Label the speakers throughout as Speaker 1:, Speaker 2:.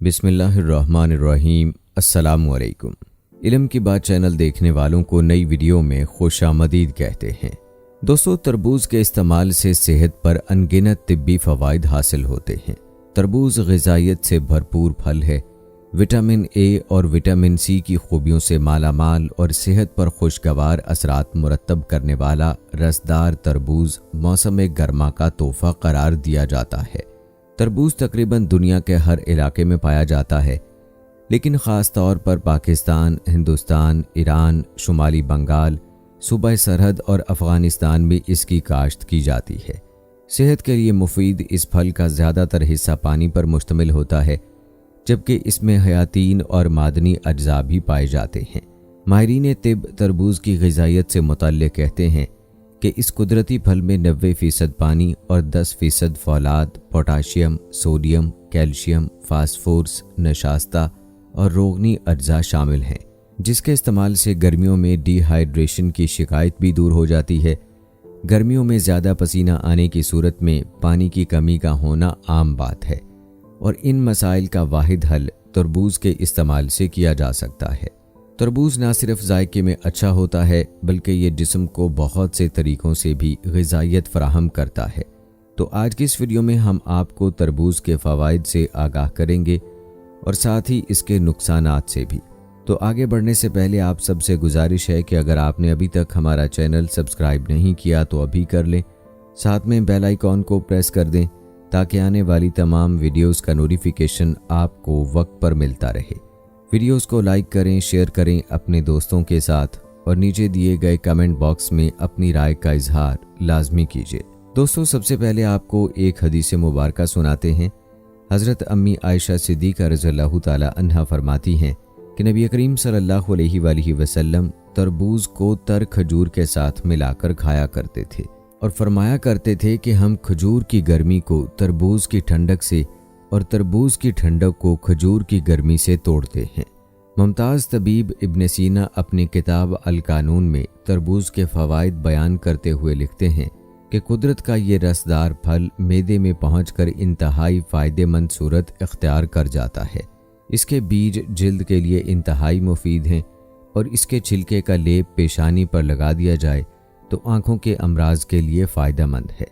Speaker 1: बिस्मिल्लाहिर्रहमानिर्रहीम। अस्सलामु अलैकुम। इल्म की बात चैनल देखने वालों को नई वीडियो में खुशामदीद कहते हैं। दोस्तों, तरबूज के इस्तेमाल से सेहत पर अनगिनत तिब्बी फ़वाइद हासिल होते हैं। तरबूज ग़िज़ाइयत से भरपूर फल है। विटामिन ए और विटामिन सी की खूबियों से मालामाल और सेहत पर खुशगवार असरात मुरतब करने वाला रसदार तरबूज मौसम गर्मा का तोहफ़ा करार दिया जाता है। तरबूज तकरीबन दुनिया के हर इलाके में पाया जाता है, लेकिन ख़ास तौर पर पाकिस्तान, हिंदुस्तान, ईरान, शुमाली बंगाल, सूबा सरहद और अफ़ग़ानिस्तान में इसकी काश्त की जाती है। सेहत के लिए मुफीद इस फल का ज़्यादातर हिस्सा पानी पर मुश्तमिल होता है, जबकि इसमें हयातीन और मादनी अज्जा भी पाए जाते हैं। माहिरीन तिब तरबूज की ग़िज़ाइयत से मुतल्लिक़ कहते हैं कि इस कुदरती फल में 90% पानी और 10% फौलाद, पोटाशियम, सोडियम, कैल्शियम, फास्फोरस, नशास्ता और रोगनी अज्जा शामिल हैं, जिसके इस्तेमाल से गर्मियों में डिहाइड्रेशन की शिकायत भी दूर हो जाती है। गर्मियों में ज़्यादा पसीना आने की सूरत में पानी की कमी का होना आम बात है और इन मसाइल का वाहिद हल तरबूज के इस्तेमाल से किया जा सकता है। तरबूज ना सिर्फ जायके में अच्छा होता है, बल्कि ये जिस्म को बहुत से तरीक़ों से भी ग़िज़ाइयत फ़राहम करता है। तो आज की इस वीडियो में हम आपको तरबूज के फ़वाइद से आगाह करेंगे और साथ ही इसके नुकसानात से भी। तो आगे बढ़ने से पहले आप सबसे गुजारिश है कि अगर आपने अभी तक हमारा चैनल सब्सक्राइब नहीं किया तो अभी कर लें, साथ में बेल आइकॉन को प्रेस कर दें ताकि आने वाली तमाम वीडियोज़ का नोटिफिकेशन आपको वक्त पर मिलता रहे। वीडियोस को लाइक करें, शेयर करें अपने दोस्तों के साथ और नीचे दिए गए कमेंट बॉक्स में अपनी राय का इजहार लाजमी कीजिए। दोस्तों, सबसे पहले आपको एक हदीस मुबारका सुनाते हैं। हज़रत अम्मी आयशा सिद्दीक़ा रज़ियल्लाहु ताला अन्हा फरमाती हैं कि नबी करीम सल्लल्लाहु अलैहि वसल्लम तरबूज को तर खजूर के साथ मिलाकर खाया करते थे और फरमाया करते थे कि हम खजूर की गर्मी को तरबूज की ठंडक से और तरबूज की ठंडक को खजूर की गर्मी से तोड़ते हैं। मुमताज़ तबीब इब्न सीना अपनी किताब अल कानून में तरबूज के फ़वाइद बयान करते हुए लिखते हैं कि कुदरत का ये रसदार फल मैदे में पहुंचकर इंतहाई फ़ायदेमंद सूरत इख्तियार कर जाता है। इसके बीज जिल्द के लिए इंतहाई मुफीद हैं और इसके छिलके का लेप पेशानी पर लगा दिया जाए तो आँखों के अमराज के लिए फ़ायदेमंद है।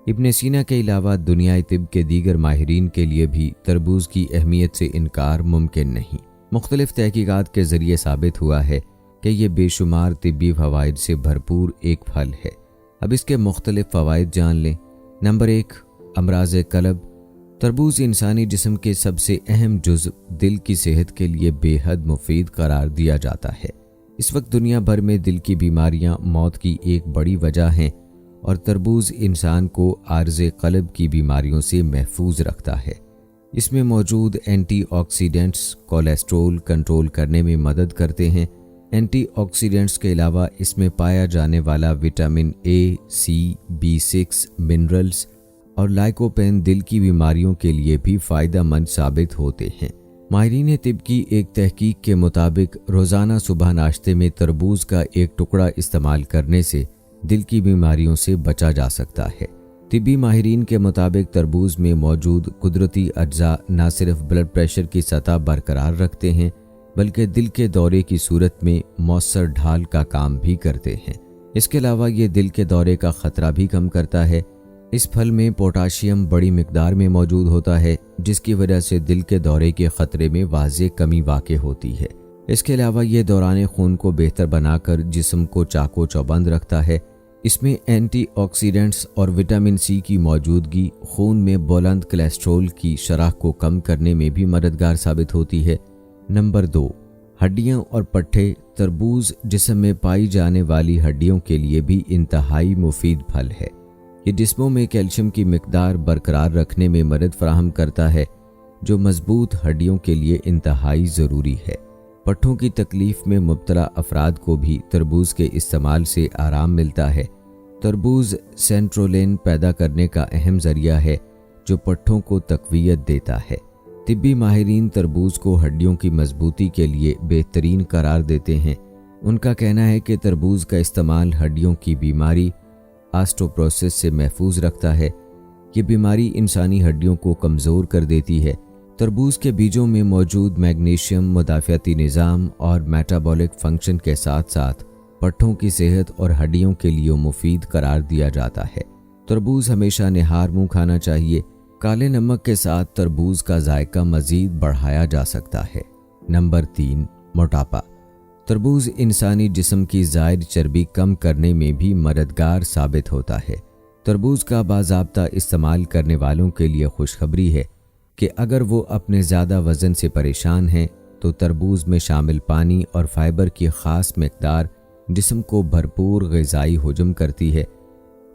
Speaker 1: इब्न सीना के अलावा दुनियाई तिब के दीगर माहिरीन के लिए भी तरबूज की अहमियत से इनकार मुमकिन नहीं। मुख्तलिफ तहकीकात के ज़रिए साबित हुआ है कि यह बेशुमार तिब्बी फ़वाइद से भरपूर एक फल है। अब इसके मुख्तलिफ फ़वाइद जान लें। नंबर 1, अमराज़ कल्ब। तरबूज इंसानी जिस्म के सबसे अहम जुज़ दिल की सेहत के लिए बेहद मुफीद करार दिया जाता है। इस वक्त दुनिया भर में दिल की बीमारियां मौत की एक बड़ी वजह हैं और तरबूज इंसान को आर्ज़े क़ल्ब की बीमारियों से महफूज रखता है। इसमें मौजूद एंटीऑक्सीडेंट्स कोलेस्ट्रोल कंट्रोल करने में मदद करते हैं। एंटीऑक्सीडेंट्स के अलावा इसमें पाया जाने वाला vitamin A, C, B6, minerals और लाइकोपेन दिल की बीमारियों के लिए भी फ़ायदेमंद साबित होते हैं। माहिरीन तिब की एक तहकीक के मुताबिक रोज़ाना सुबह नाश्ते में तरबूज का एक टुकड़ा इस्तेमाल करने से दिल की बीमारियों से बचा जा सकता है। तिब्बी माहिरीन के मुताबिक तरबूज में मौजूद कुदरती अज्जा न सिर्फ ब्लड प्रेशर की सतह बरकरार रखते हैं, बल्कि दिल के दौरे की सूरत में मौसर ढाल का काम भी करते हैं। इसके अलावा ये दिल के दौरे का ख़तरा भी कम करता है। इस फल में पोटाशियम बड़ी मिकदार में मौजूद होता है, जिसकी वजह से दिल के दौरे के ख़तरे में वाज़ेह कमी वाक़ होती है। इसके अलावा ये दौरान खून को बेहतर बनाकर जिस्म को चाको चौबंद रखता है। इसमें एंटीऑक्सीडेंट्स और विटामिन सी की मौजूदगी खून में बुलंद कोलेस्ट्रोल की शरह को कम करने में भी मददगार साबित होती है। नंबर 2, हड्डियां और पट्ठे। तरबूज जिस्म में पाई जाने वाली हड्डियों के लिए भी इंतहाई मुफीद फल है। ये जिस्मों में कैल्शियम की मिकदार बरकरार रखने में मदद फराहम करता है, जो मजबूत हड्डियों के लिए इंतहाई ज़रूरी है। पट्ठों की तकलीफ में मुब्तला अफराद को भी तरबूज के इस्तेमाल से आराम मिलता है। तरबूज सेंट्रोलिन पैदा करने का अहम ज़रिया है, जो पट्ठों को तक़वियत देता है। तिब्बी माहिरीन तरबूज को हड्डियों की मजबूती के लिए बेहतरीन करार देते हैं। उनका कहना है कि तरबूज का इस्तेमाल हड्डियों की बीमारी ऑस्टियोपोरोसिस से महफूज रखता है। ये बीमारी इंसानी हड्डियों को कमज़ोर कर देती है, तरबूज के बीजों में मौजूद मैग्नीशियम मुदाफ़ियाती निज़ाम और मेटाबॉलिक फंक्शन के साथ साथ पट्ठों की सेहत और हड्डियों के लिए मुफीद करार दिया जाता है। तरबूज हमेशा निहार मुंह खाना चाहिए। काले नमक के साथ तरबूज का जायका मज़ीद बढ़ाया जा सकता है। नंबर 3, मोटापा। तरबूज इंसानी जिस्म की ज़ायद चर्बी कम करने में भी मददगार साबित होता है। तरबूज का बाज़ाब्ता इस्तेमाल करने वालों के लिए खुशखबरी है कि अगर वो अपने ज़्यादा वज़न से परेशान हैं तो तरबूज में शामिल पानी और फाइबर की ख़ास मकदार जिस्म को भरपूर ग़िज़ाई हजम करती है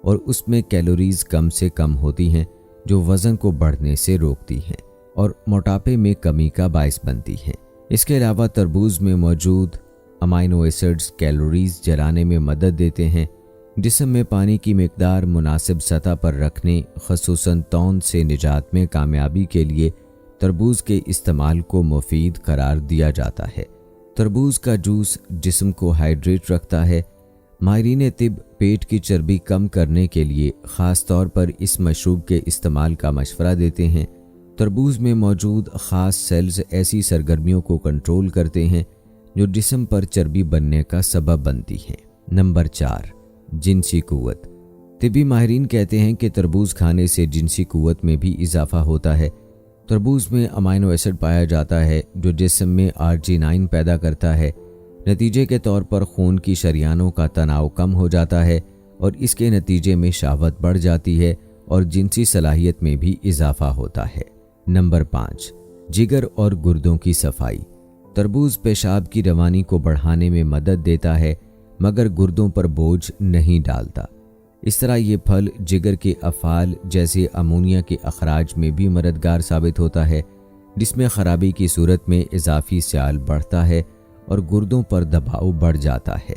Speaker 1: और उसमें कैलोरीज़ कम से कम होती हैं जो वज़न को बढ़ने से रोकती हैं और मोटापे में कमी का बायस बनती हैं। इसके अलावा तरबूज में मौजूद अमाइनो एसिड्स कैलोरीज़ जलाने में मदद देते हैं। जिस्म में पानी की मिकदार मुनासिब सतह पर रखने, ख़ुसूसन तौन से निजात में कामयाबी के लिए तरबूज के इस्तेमाल को मुफीद करार दिया जाता है। तरबूज का जूस जिस्म को हाइड्रेट रखता है। माहिरीन तिब पेट की चर्बी कम करने के लिए ख़ास तौर पर इस मशरूब के इस्तेमाल का मशवरा देते हैं। तरबूज में मौजूद ख़ास सेल्स ऐसी सरगर्मियों को कंट्रोल करते हैं जो जिस्म पर चर्बी बनने का सबब बनती हैं। नंबर 4, जिनसी कुव्वत। तिबी माहिरीन कहते हैं कि तरबूज खाने से जिनसी कुव्वत में भी इजाफा होता है। तरबूज में अमाइनो एसिड पाया जाता है जो जिस्म में आर्जिनाइन पैदा करता है। नतीजे के तौर पर खून की शरियानों का तनाव कम हो जाता है और इसके नतीजे में शहावत बढ़ जाती है और जिनसी सलाहियत में भी इजाफा होता है। नंबर 5, जिगर और गुर्दों की सफाई। तरबूज पेशाब की रवानी को बढ़ाने में मदद देता है मगर गुर्दों पर बोझ नहीं डालता। इस तरह ये फल जिगर के अफ़ाल जैसे अमोनिया के अखराज में भी मददगार साबित होता है, जिसमें ख़राबी की सूरत में इजाफी स्याल बढ़ता है और गुर्दों पर दबाव बढ़ जाता है।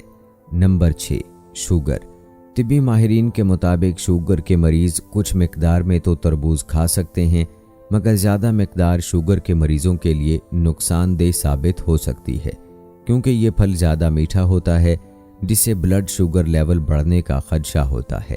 Speaker 1: Number 6, sugar. तिब्बी माहिरीन के मुताबिक शुगर के मरीज़ कुछ मिकदार में तो तरबूज खा सकते हैं मगर ज़्यादा मिकदार शुगर के मरीज़ों के लिए नुकसानदेह साबित हो सकती है क्योंकि ये फल ज़्यादा मीठा होता है जिससे ब्लड शुगर लेवल बढ़ने का खदशा होता है।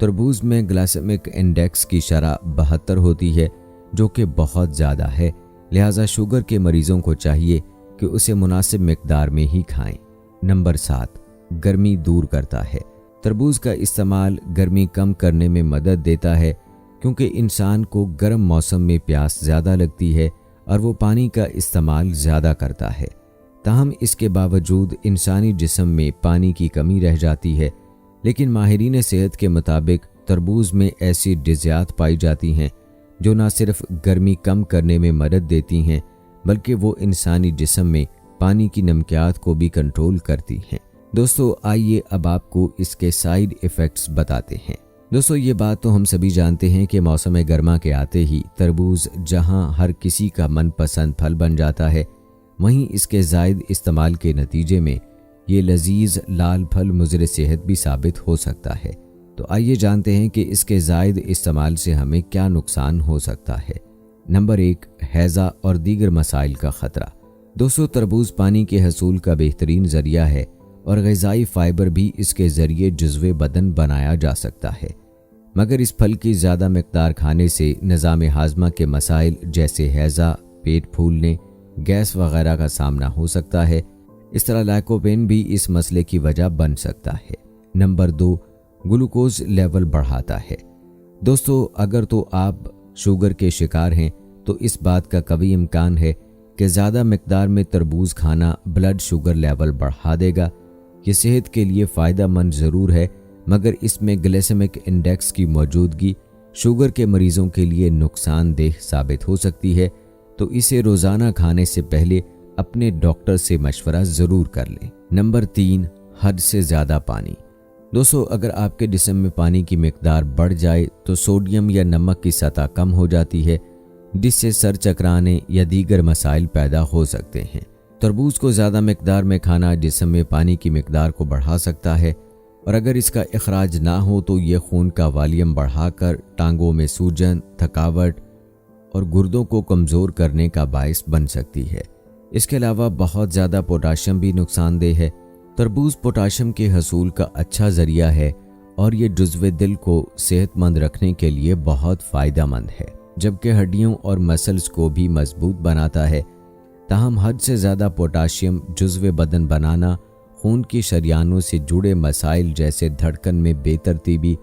Speaker 1: तरबूज में ग्लाइसेमिक इंडेक्स की शरह 72 होती है जो कि बहुत ज़्यादा है, लिहाजा शुगर के मरीज़ों को चाहिए कि उसे मुनासिब मिकदार में ही खाएं। नंबर 7, गर्मी दूर करता है। तरबूज का इस्तेमाल गर्मी कम करने में मदद देता है क्योंकि इंसान को गर्म मौसम में प्यास ज़्यादा लगती है और वो पानी का इस्तेमाल ज़्यादा करता है। ताहम इसके बावजूद इंसानी जिस्म में पानी की कमी रह जाती है, लेकिन माहिरीन सेहत के मुताबिक तरबूज में ऐसी डिज़ियात पाई जाती हैं जो न सिर्फ गर्मी कम करने में मदद देती हैं बल्कि वो इंसानी जिस्म में पानी की नमकियात को भी कंट्रोल करती हैं। दोस्तों आइए अब आपको इसके साइड इफ़ेक्ट्स बताते हैं। दोस्तों ये बात तो हम सभी जानते हैं कि मौसम गर्मा के आते ही तरबूज जहां हर किसी का मनपसंद फल बन जाता है, वहीं इसके ज़ायद इस्तेमाल के नतीजे में ये लजीज लाल फल मुज़र सेहत भी साबित हो सकता है। तो आइए जानते हैं कि इसके ज़ायद इस्तेमाल से हमें क्या नुकसान हो सकता है। नंबर 1, हैज़ा और दीगर मसाइल का ख़तरा। दोस्तों तरबूज पानी के हसूल का बेहतरीन ज़रिया है और ग़िज़ाई फ़ाइबर भी इसके ज़रिए जुज़्वे बदन बनाया जा सकता है, मगर इस फल की ज़्यादा मिकदार खाने से निज़ाम हाज़मा के मसाइल जैसे हैज़ा, पेट फूलने, गैस वगैरह का सामना हो सकता है। इस तरह लाइकोपेन भी इस मसले की वजह बन सकता है। नंबर 2, ग्लूकोज लेवल बढ़ाता है। दोस्तों अगर तो आप शुगर के शिकार हैं तो इस बात का कभी इम्कान है कि ज़्यादा मिकदार में तरबूज खाना ब्लड शुगर लेवल बढ़ा देगा। ये सेहत के लिए फ़ायदा मंद ज़रूर है मगर इसमें ग्लाइसेमिक इंडेक्स की मौजूदगी शुगर के मरीज़ों के लिए नुकसानदेह साबित हो सकती है, तो इसे रोज़ाना खाने से पहले अपने डॉक्टर से मशवरा ज़रूर कर लें। नंबर 3, हद से ज़्यादा पानी। दोस्तों अगर आपके जिस्म में पानी की मिकदार बढ़ जाए तो सोडियम या नमक की सतह कम हो जाती है जिससे सर चकराने या दीगर मसाइल पैदा हो सकते हैं। तरबूज को ज़्यादा मिकदार में खाना जिस्म में पानी की मिकदार को बढ़ा सकता है और अगर इसका इखराज ना हो तो ये खून का वॉल्यूम बढ़ाकर टांगों में सूजन, थकावट और गुर्दों को कमज़ोर करने का बायस बन सकती है। इसके अलावा बहुत ज़्यादा पोटाशियम भी नुकसानदेह है। तरबूज पोटाशियम के हसूल का अच्छा ज़रिया है और ये जुज़्वे दिल को सेहतमंद रखने के लिए बहुत फ़ायदेमंद है। जबकि हड्डियों और मसल्स को भी मजबूत बनाता है। ताहम हद से ज़्यादा पोटाशियम जुज़्व बदन बनाना, खून की शरियानों से जुड़े मसाइल जैसे धड़कन में बेतरतीबी,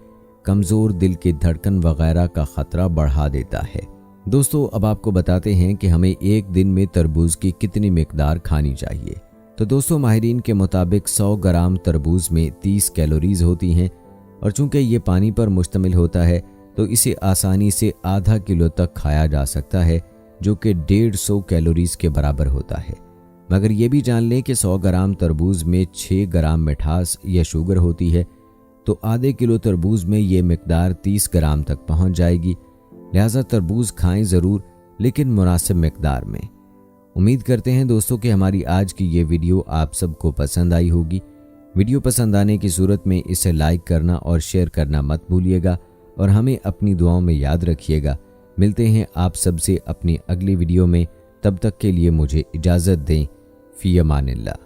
Speaker 1: कमज़ोर दिल की धड़कन वगैरह का ख़तरा बढ़ा देता है। दोस्तों, अब आपको बताते हैं कि हमें एक दिन में तरबूज़ की कितनी मिकदार खानी चाहिए। तो दोस्तों, माहिरीन के मुताबिक 100 ग्राम तरबूज़ में 30 कैलोरीज़ होती हैं और चूँकि ये पानी पर मुश्तमिल होता है तो इसे आसानी से आधा किलो तक खाया जा सकता है, जो कि 150 कैलोरीज़ के बराबर होता है। मगर ये भी जान लें कि 100 ग्राम तरबूज़ में 6 ग्राम मिठास या शुगर होती है, तो आधे किलो तरबूज़ में ये मिकदार 30 ग्राम तक पहुंच जाएगी। लिहाजा तरबूज़ खाएं ज़रूर, लेकिन मुनासिब मिकदार में। उम्मीद करते हैं दोस्तों कि हमारी आज की ये वीडियो आप सबको पसंद आई होगी। वीडियो पसंद आने की सूरत में इसे लाइक करना और शेयर करना मत भूलिएगा और हमें अपनी दुआओं में याद रखिएगा। मिलते हैं आप सबसे अपनी अगली वीडियो में, तब तक के लिए मुझे इजाज़त दें। फ़ी अमानिल्लाह।